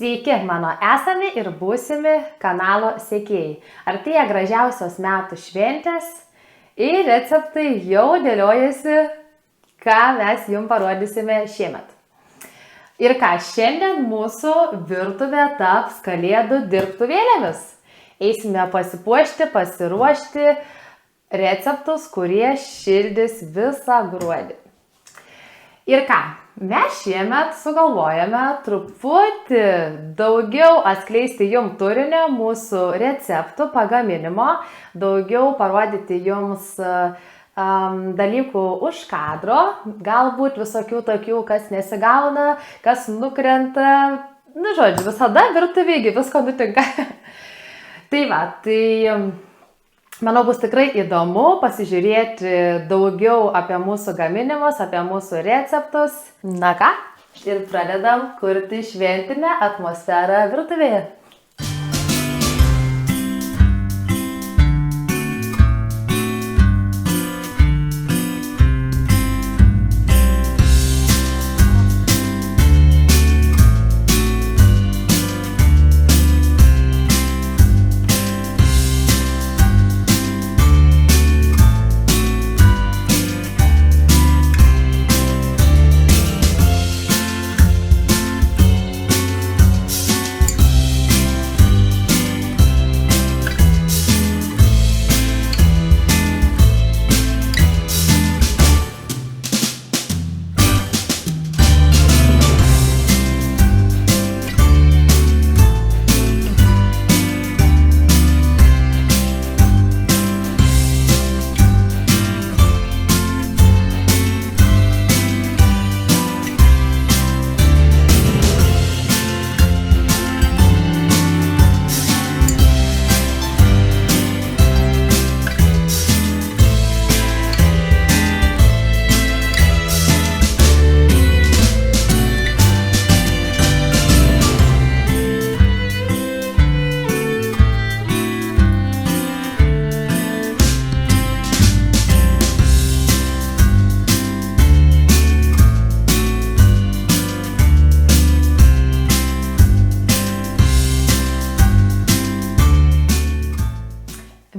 Sveiki, mano esami ir būsimi kanalo sekėjai. Artėja gražiausios metų šventės ir receptai jau dėliojasi, ką mes jums parodysime šiemet. Ir ką, šiandien mūsų virtuvė taps kalėdų dirbtuvėlėmis. Eisime pasipuošti, pasiruošti receptus, kurie šildys visą gruodį. Ir ką, mes šiemet sugalvojame truputį daugiau atskleisti jums turinio mūsų receptų pagaminimo, daugiau parodyti jums dalykų už kadro, galbūt visokių tokių, kas nesigauna, kas nukrenta, žodžiu, visada virtuvėgi visko nutinka. Tai va, manau, bus tikrai įdomu pasižiūrėti daugiau apie mūsų gaminimus, apie mūsų receptus. Na ką, ir pradedam kurti šventinę atmosferą virtuvėje.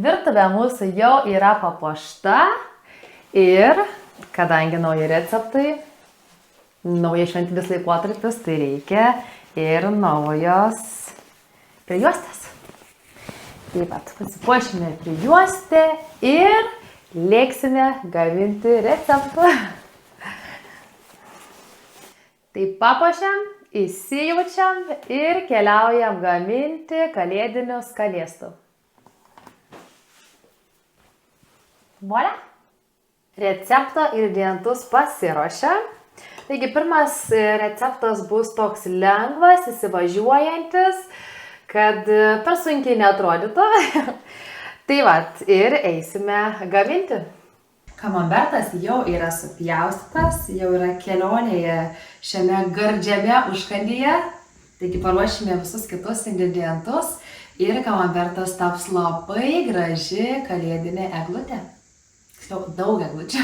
Virtuvė mūsų jau yra papuošta ir kadangi nauji receptai, naujas šventinis laikotarpis, tai reikia ir naujos prijuostės. Taip pat pasipuošime prijuostę ir lėksime gaminti receptą. Tai papuošiam, įsijaučiam ir keliaujam gaminti kalėdinių skanėstų. Volia. Recepto ingredientus pasiruošę. Taigi pirmas receptas bus toks lengvas, įsivažiuojantis, kad per sunkiai neatrodytų. Tai vat, ir eisime gaminti. Kamambertas jau yra supjaustytas, jau yra kelionėje šiame gardžiame užkandyje. Taigi paruošime visus kitus ingredientus ir kamambertas taps labai graži kalėdinė eglutė. Daug eglučių.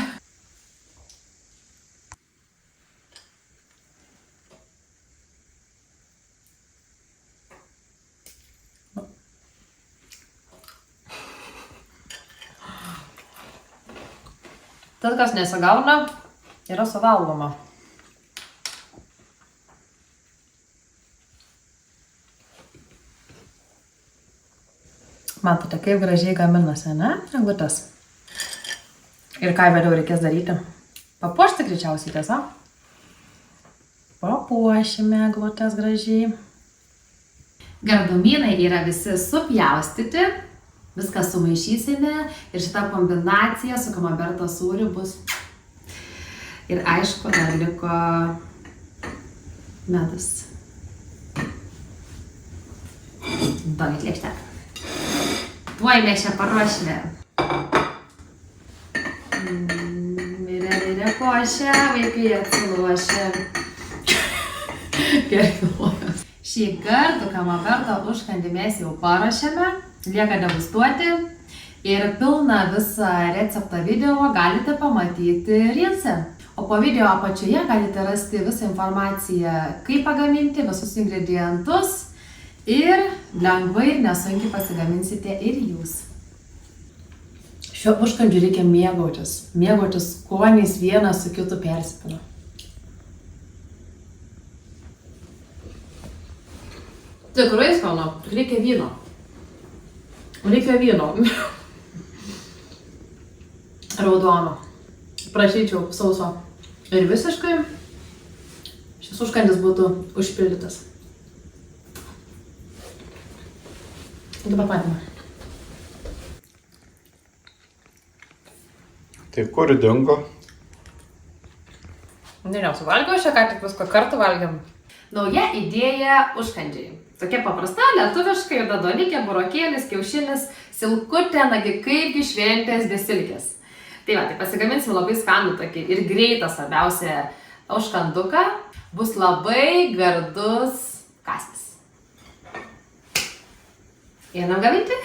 Tas, kas nesigauna, yra suvalgoma. Matote, kaip gražiai gaminasi, ne? Eglutės. Ir ką vėliau reikės daryti? Papuošti greičiausiai, tiesa? Papuošime eglutės gražiai. Gardumynai yra visi supjaustyti. Viską sumaišysime ir šita kombinacija su kamamberto sūriu bus. Ir aišku, dar liko medus. Duokit lėkštę. Tuoj mes čia paruošime. Mirė košė, vaikai atsilošė. Gerai. Šį kartą kamamberto užkandį mes jau paruošėme, lieka degustuoti ir pilną visą receptą video galite pamatyti Reelse. O po video apačioje galite rasti visą informaciją, kaip pagaminti, visus ingredientus ir lengvai ir nesunkiai pasigaminsite ir jūs. Šiuo užkandžiu reikia mėgautis. Mėgautis skoniais vienas su kitu persipina. Tikrai skanu, reikia vyno. Reikia vyno. Raudono. Prašyčiau sauso. Ir visiškai šis užkandis būtų užpildytas. Iki pat matymą. Tai kur dingo? Nesuvalgiau, šią ką tik visko kartu valgiam. Nauja idėja užkandžiai. Tokia paprasta, lietuviškai, juodaduonikė, burokėlis, kiaušinis, silkutė, nagi kaipgi šventės be silkės. Tai va, tai pasigaminsim labai skanų tokį ir greitą svarbiausia užkanduką. Bus labai gardus kąsnis. Einam gaminti?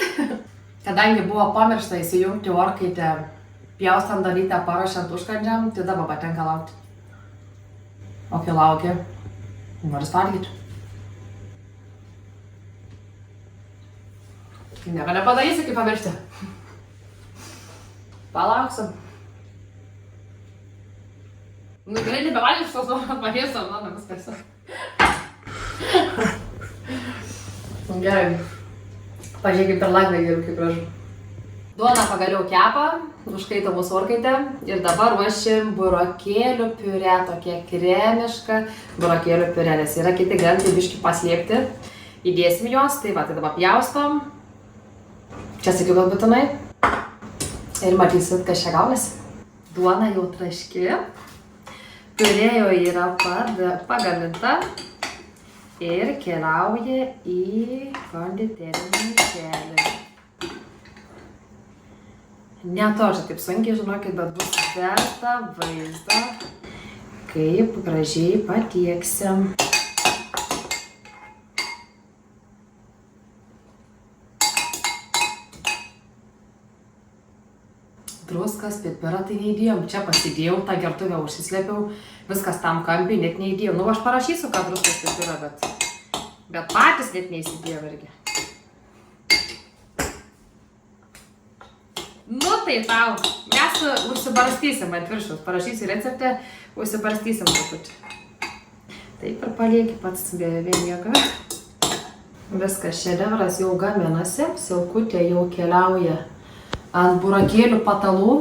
Kadangi buvo pamiršta įsijungti orkaitę, pjaustant dalytę, paruošiant užkandžiam, tai dabar patenka laukti. O kai laukia, noris valgyti. Nieko nepadarysi, kaip pamiršti. Palauksim. Nu, gerai, nebevalgyk šitos nuolat pagėsim, mano viskas. Gerai. Pažiūrėk, per langą geriau, kaip gražu. Duoną pagaliau kepa, užkaito mūsų orkaitę ir dabar ruošim burokėlių piurė, tokia kremiška burokėlių piurė, nes yra kiti grantai biški paslėpti. Įdėsim juos, tai va, tai dabar pjaustom. Čia sakiau, kad būtinai. Ir matysit, kas čia gaunasi. Duona jau traški. Piurė jau yra pagaminta. Ir keliauja į konditerinį maišelį. Ne to, čia taip sunkiai, žinokit, bet bus verta vaizdo, kaip gražiai patieksim. Druskas, pipirą tai neįdėjom. Čia pasidėjau, tą gertuvę užsislėpiau, viskas tam kampiai net neįdėjau. Nu, aš parašysiu, kad druskas pipirą, bet patys net neįsidėjau irgi. Nu, tai tau. Mes užsibarstysim ant viršaus. Parašysiu receptę, užsibarstysim truputį. Taip ir palieki pats vėmiega. Viskas, šedevras jau gaminasi, silkutė jau keliauja ant burokėlių patalų.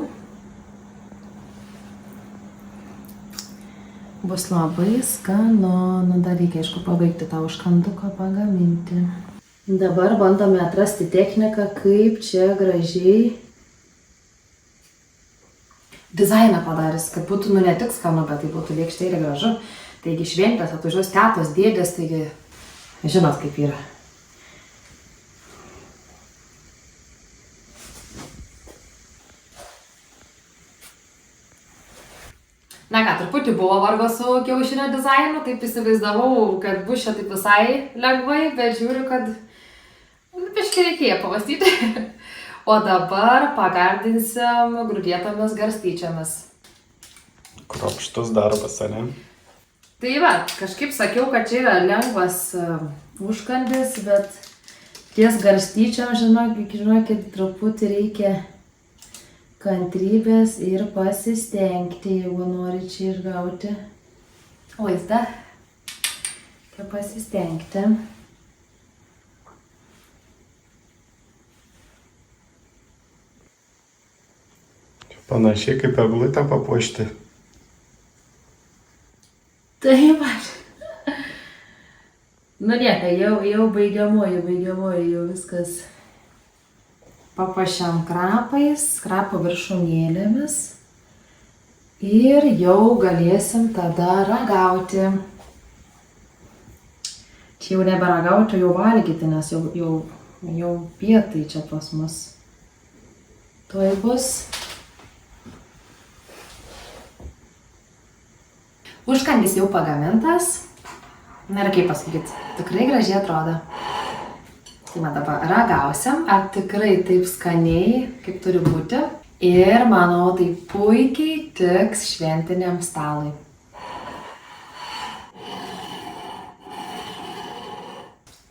Bus labai skanu. Nu, dar reikia, aišku, pabaigti tą užkanduką pagaminti. Dabar bandome atrasti techniką, kaip čia gražiai dizainą padarys, kad būtų ne tik skanu, bet tai būtų lėkštai ir gražu. Taigi šventės, atvažiuos tetos, dėdės, taigi žinot, kaip yra. Na ką, truputį buvo vargo su kiaušinio dizainu, taip įsivaizdavau, kad bus čia taip visai lengvai, bet žiūriu, kad biškį reikėjo pamastyti. O dabar pagardinsim grūdėtomis garstyčiomis. Kruopštus darbas, ane? Tai va, kažkaip sakiau, kad čia yra lengvas užkandis, bet ties garstyčiom, žinokit, truputį reikia kantrybės ir pasistengti, jeigu nori čia išgauti vaizdą. Kaip pasistengti. Panašiai kaip eglutę papuošti. Taip, nu nieka, jau baigiamoji, jau viskas. Papuošiam krapais, krapo viršūnėlėmis ir jau galėsim tada ragauti. Čia jau neberagauti, jau valgyti, nes jau pietai čia pas mus. Tuoj bus. Užkandis jau pagamintas. Na ir kaip pasakyti, tikrai gražiai atrodo. Tai man dabar ragausim, ar tikrai taip skaniai, kaip turi būti. Ir manau, tai puikiai tiks šventiniam stalui.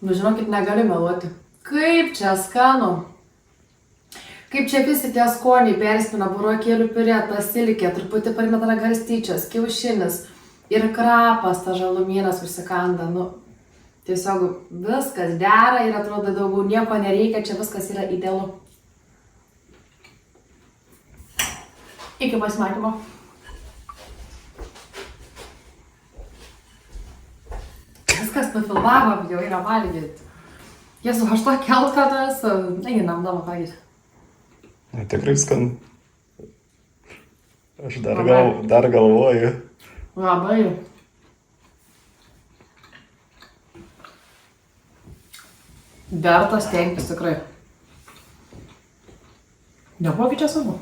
Nu, žinokit, negaliu meluoti. Kaip čia skanu. Kaip čia visi tie skoniai persipina, burokėlių piurė, pasilikė, truputį parimeta garstyčios, kiaušinis ir krapas, ta žalumynas užsikanda. Nu, tiesiog viskas dera ir atrodo daugiau nieko nereikia, čia viskas yra idealu. Iki pasimatymo. Viskas nufilmavom, jau yra valgyti. Jesu, aš to keltą esu. Einam, dama valgyti. Na, tikrai skan. Aš dar galvoju. Labai. Vertas tenkis tikrai. Nebuvo čia sunku.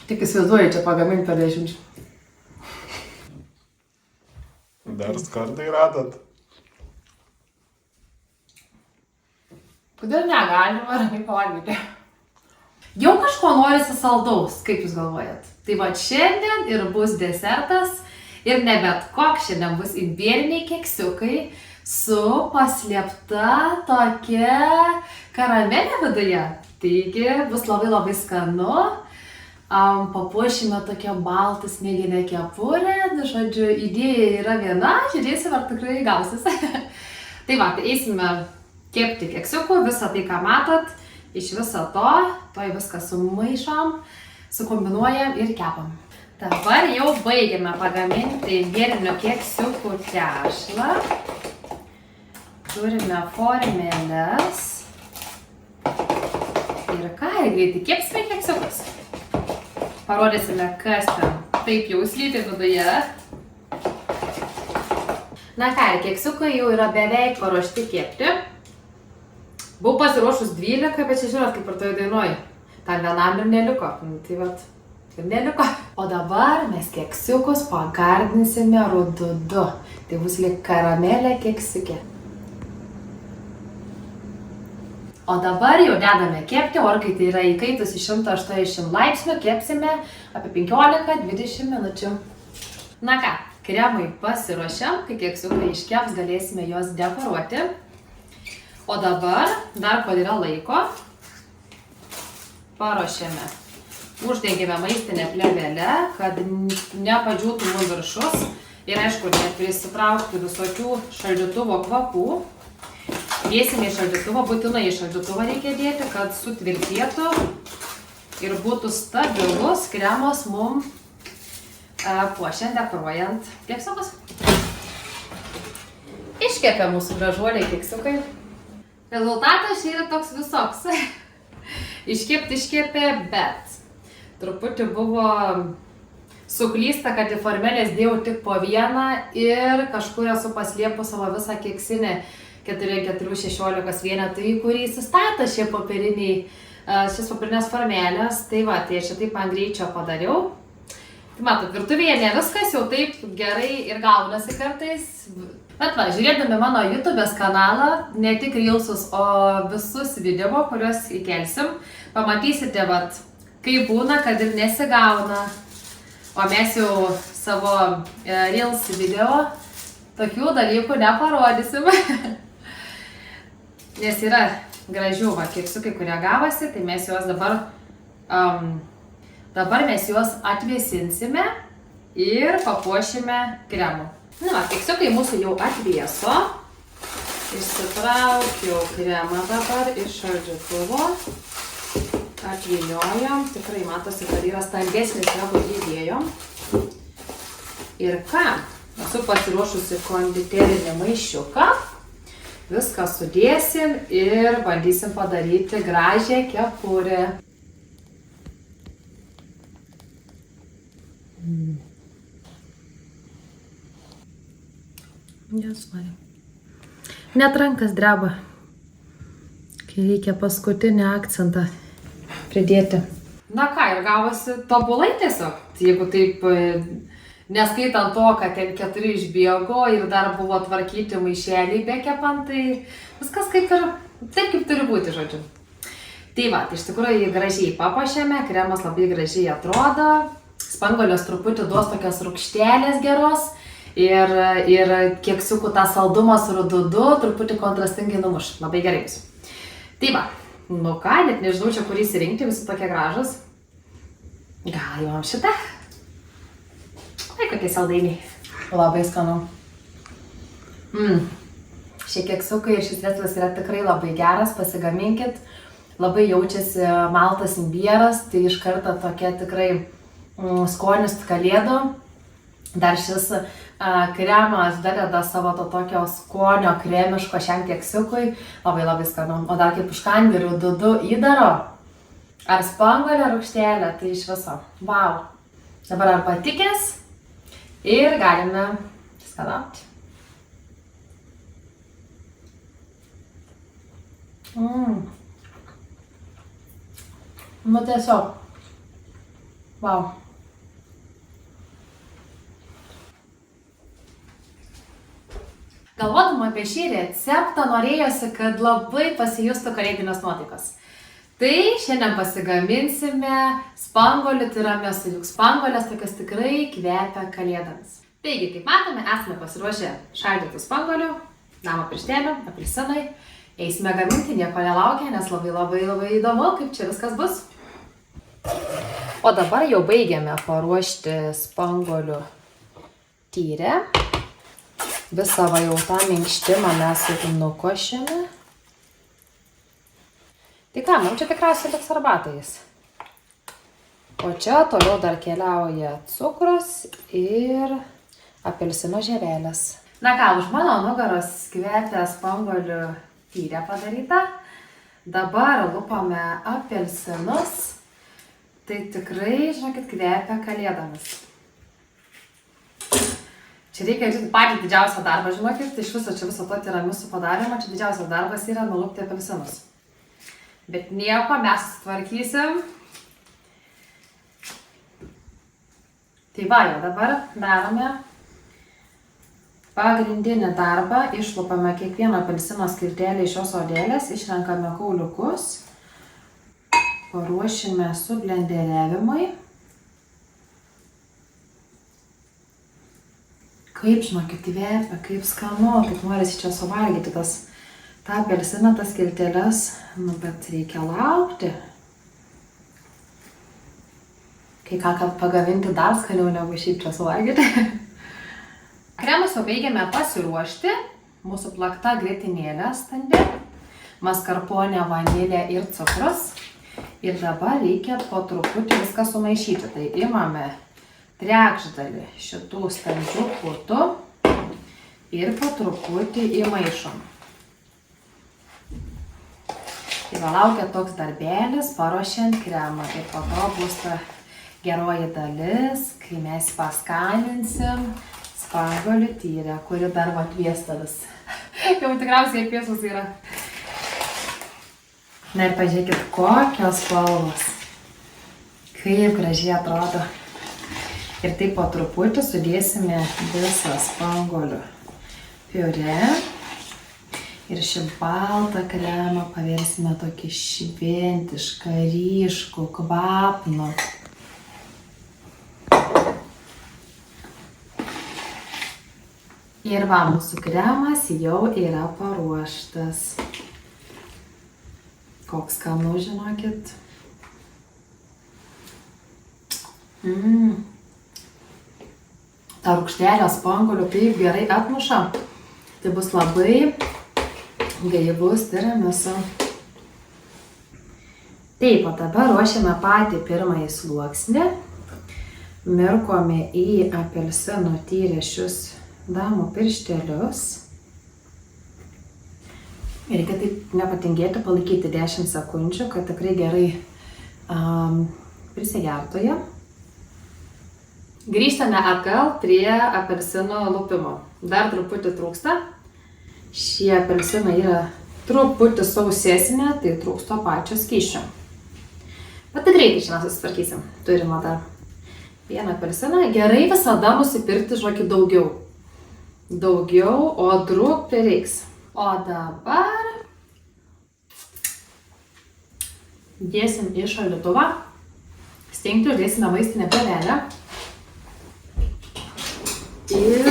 Tik įsivaizduoju čia pagaminti per 10. Dar skardai radot. Kodėl negalima ramiai pavalgyti? Jau kažko norisi saldaus, kaip jūs galvojat? Tai va šiandien ir bus desertas ir ne bet koks, šiandien bus imbieriniai keksiukai su paslėpta tokia karamelė viduje. Taigi bus labai skanu. Papuošime tokią baltą snieginę kepurę. Žodžiu, idėja yra viena, žiūrėsim, ar tikrai gausis. Tai va, tai eisime kepti keksiukų, visą tai, ką matot, iš viso to, toj viską sumaišom, sukombinuojam ir kepam. Dabar jau baigiame pagaminti imbierinio keksiukų tešlą. Turime formeles. Ir ką, greitai kepsime keksiukus. Parodysime, kas ten taip jau slypi viduje. Na ką, keksiukai jau yra beveik paruošti kepti. Buvau pasiruošus 12, bet čia žiūrėt, kaip ir toj dainuoju. Ten vienam ir neliko. Tai vat, ir neliko. O dabar mes keksiukus pagardinsime rududu. Tai bus lyg karamelė keksiukė. O dabar jau dedame kepti, orkaitė yra įkaitusi 180 laipsnių, kepsime apie 15-20 minučių. Na ką, kremai pasiruošiam, kai keksiukai iškeps, galėsime juos dekoruoti. O dabar, dar kol yra laiko, paruošėme. Uždengėme maistinę plėvelę, kad nepadžiūtų mūsų viršus ir aišku, neprisitraukti visokių šaldytuvo kvapų. Dėsime į šaldytuvą, būtinai į šaldytuvą reikia dėti, kad sutvirtėtų ir būtų stabilus kremas mums puošiant, dekoruojant keksiukus. Iškepė mūsų gražuoliai keksiukai. Rezultatas čia yra toks visoks. Iškepė, bet truputį buvo suklysta, kad į formelės dėjau tik po vieną ir kažkur esu paslėpus savo visą keksinę 4-16 vienetų, į kurį įsistato šie šis papirinės formelės. Tai va, tai aš taip ant greičio padariau. Tai matot, virtuvėje ne viskas jau taip gerai ir gaunasi kartais. Bet va, žiūrėdami mano YouTube'ės kanalą, ne tik reelsus, o visus video, kuriuos įkelsim, pamatysite, vat, kaip būna, kad ir nesigauna. O mes jau savo reels video tokių dalykų neparodysim. Nes yra gražių keksiukai, kurie gavosi, tai mes juos dabar mes juos atvėsinsime ir papuošime kremu. Na, keksiukai mūsų jau atvėso. Išsitraukiau kremą dabar iš šaldytuvo. Atviniojam. Tikrai matosi, kad yra stambesnis negu įdėjom. Ir ką? Esu pasiruošusi konditerinį maišiuką. Viską sudėsim ir bandysim padaryti gražią kepurę. Net rankas dreba, kai reikia paskutinį akcentą pridėti. Na ką, ir gavosi tobulai tiesiog. Jeigu taip, neskaitant to, kad ten 4 išbėgo ir dar buvo tvarkyti maišeliai bekepant, tai viskas kaip ir taip, kaip turi būti, žodžiu. Tai va, tai iš tikrųjų jį gražiai papuošėme, kremas labai gražiai atrodo, spanguolės truputį duos tokios rūgštelės geros ir keksiukų tą saldumą su rududu truputį kontrastingai numuš, labai gerai bus. Tai va, nu ką, net nežinau čia kurį įsirinkti, visi tokie gražus. Gal jau šitą? Tai kokie saldainiai, labai skanu. Šie keksiukai ir šis receptas yra tikrai labai geras, pasigaminkit. Labai jaučiasi maltas imbieras, tai iš karto tokia tikrai skonis kalėdų. Dar šis kremas dadeda savo to tokio skonio kremiško šiam keksiukui. Labai labai skanu. O dar kaip užkandi rududu įdaro, ar spanguolė rūgštelė, tai iš viso. Vau. Dabar ar patikės ir galime skanauti. Nu tiesiog. Vau. Galvodama apie šį receptą norėjosi, kad labai pasijustų kalėdinės nuotaikos. Tai šiandien pasigaminsime spanguolių tiramisu, juk spanguolės tokios tikrai kvepia kalėdomis. Taigi, kaip matome, esame pasiruošę šaldytų spanguolių, namo pirštelių, apelsinai. Eisime gaminti, nieko nelaukia, nes labai įdomu, kaip čia viskas bus. O dabar jau baigiame paruošti spanguolių tyrę. Visą va jau tą minkštimą mes jau nukošėme. Tai ką, mums čia tikriausiai liks arbatais. O čia toliau dar keliauja cukrus ir apelsino žievelės. Na ką, už mano nugaros kvepia spanguolių tyrė padaryta. Dabar lupame apelsinus. Tai tikrai, žinokit, kvepia kalėdomis. Čia reikia patį didžiausią darbą, žinokit, iš viso čia viso to tiramisu padarėme, čia didžiausias darbas yra nulupti apelsinus. Bet nieko, mes sutvarkysim. Tai va, jau dabar darome pagrindinį darbą, išlupame kiekvieną apelsino skiltelę iš šios odelės, išrenkame kauliukus. Paruošime sublenderiavimui. Kaip, žinokit, kvepia, kaip skanu, kaip norisi čia suvalgyti tą apelsiną, tas skilteles, nu, bet reikia laukti. Kai ką pagaminti dar skaniau negu šiaip čia suvalgyti. Kremus jau baigiame pasiruošti. Mūsų plakta grietinėlė standi, maskarponė, vanilė ir cukrus. Ir dabar reikia po truputį viską sumaišyti. Tai imame trečdalį šitų standžių putų ir po truputį įmaišom. Tai va laukia toks darbelis, paruošiant kremą. Ir po to bus ta geroji dalis, kai mes paskaninsim spanguolių tyrę, kuri dar atviesta vis. Jau tikriausiai apviesus yra. Na ir pažiūrėkit, kokios spalvos. Kaip gražiai atrodo. Ir taip po truputį sudėsime visą spanguolių piurė. Ir šį baltą kremą paversime tokį šventišką, ryškų, kvapnų. Ir va, mūsų kremas jau yra paruoštas. Koks skanu, žinokit. Ta rūgštelė spanguolių taip gerai atmuša. Tai bus labai gaivus tiramisu. Taip, o dabar ruošiame patį pirmąjį sluoksnį. Mirkome į apelsinų tyrę šius damų pirštelius. Reikia taip nepatingėti, palaikyti 10 sekundžių, kad tikrai gerai prisigertų jie. Grįžtame atgal prie apelsinų lupimo. Dar truputį trūksta. Šie apelsinai yra truputį sausesnė, tai trūksto pačio skysčio. Bet tai greitai šiandien susitvarkysim. Turime dar vieną apelsiną. Gerai visada nusipirkti, žinokit, daugiau. Daugiau, o drug prireiks. O dabar dėsim į šaldytuvą, stingti uždėsime maistinę plėvelę ir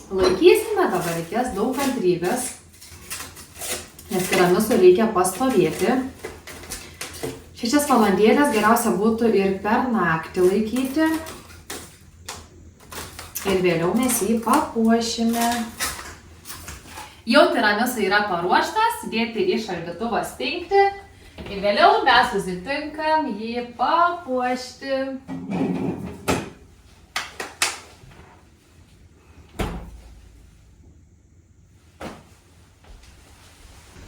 laikysime, dabar reikės daug kantrybės, nes tiramisu reikia pastovėti. 6 valandėlės geriausia būtų ir per naktį laikyti ir vėliau mes jį papuošime. Jau tiramisu yra paruoštas, dėti į šaldytuvą stingti ir vėliau mes susitinkam jį papuošti.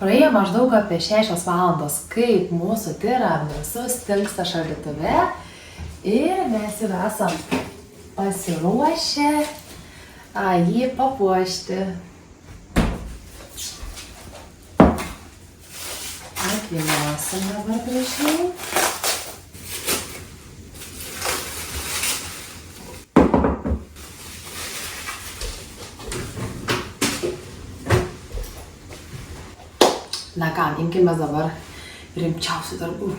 Praėjo maždaug apie 6 valandos, kaip mūsų tiramisu stingsta šaldytuve ir mes jau esam pasiruošę jį papuošti. Apvyniosim dabar gražiai. Na ką, imkime dabar rimčiausių darbų.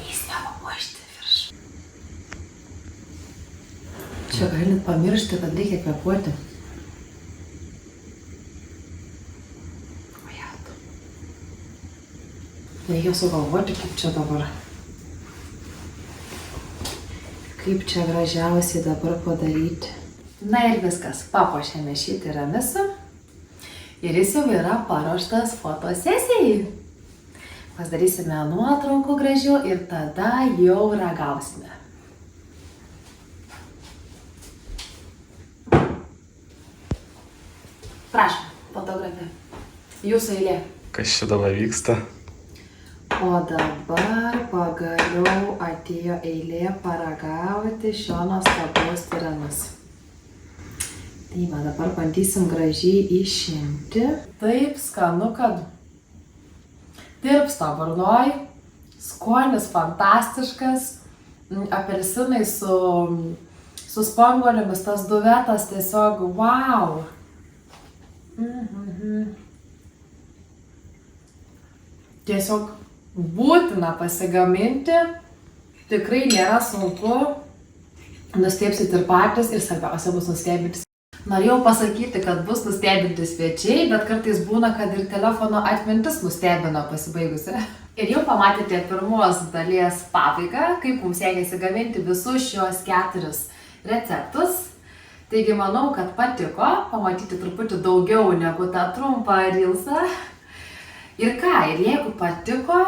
Eisime papuošti viršų. Čia galit pamiršti, kad reikia kvėpuoti. Reikia sugalvoti, kaip čia dabar. Kaip čia gražiausiai dabar padaryti. Na ir viskas, papuošėme šį tiramisu. Ir jis jau yra paruoštas fotosesijai. Pasidarysime nuotraukų gražių ir tada jau ragausime. Prašom, fotografė. Jūsų eilė. Kas čia dabar vyksta? O dabar pagaliau atėjo eilė paragauti šio nuostabaus tiramisu. Tai va, dabar bandysim gražiai išimti. Taip skanu, kad tirpsta burnoj, skonis fantastiškas, apelsinai su spanguolėmis, tas duvetas tiesiog wow. Tiesiog būtina pasigaminti, tikrai nėra sunku, nustebsit ir patys ir svarbiausia bus nustebinti. Norėjau pasakyti, kad bus nustebinti svečiai, bet kartais būna, kad ir telefono atmintis nustebino pasibaigusi. Ir jau pamatėte pirmos dalies pabaigą, kaip mums sekėsi gaminti visus šios 4 receptus. Taigi manau, kad patiko pamatyti truputį daugiau negu tą trumpą reelsą. Ir ką, ir jeigu patiko,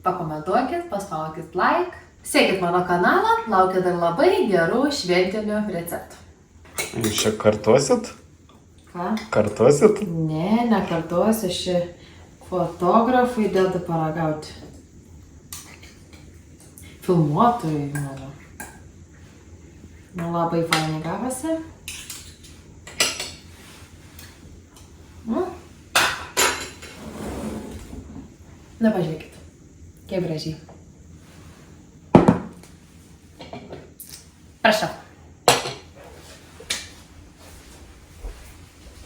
pakomentuokit, paspaukit like, sekit mano kanalą, laukia dar labai gerų šventinių receptų. Jūs čia kartuosit? Ką? Kartuosit? Ne, nekartuosiu, ši fotografai deda paragauti. Filmuotojai, manau. Labai fainai gavosi. Na, pažiūrėkit, kaip gražiai. Prašau.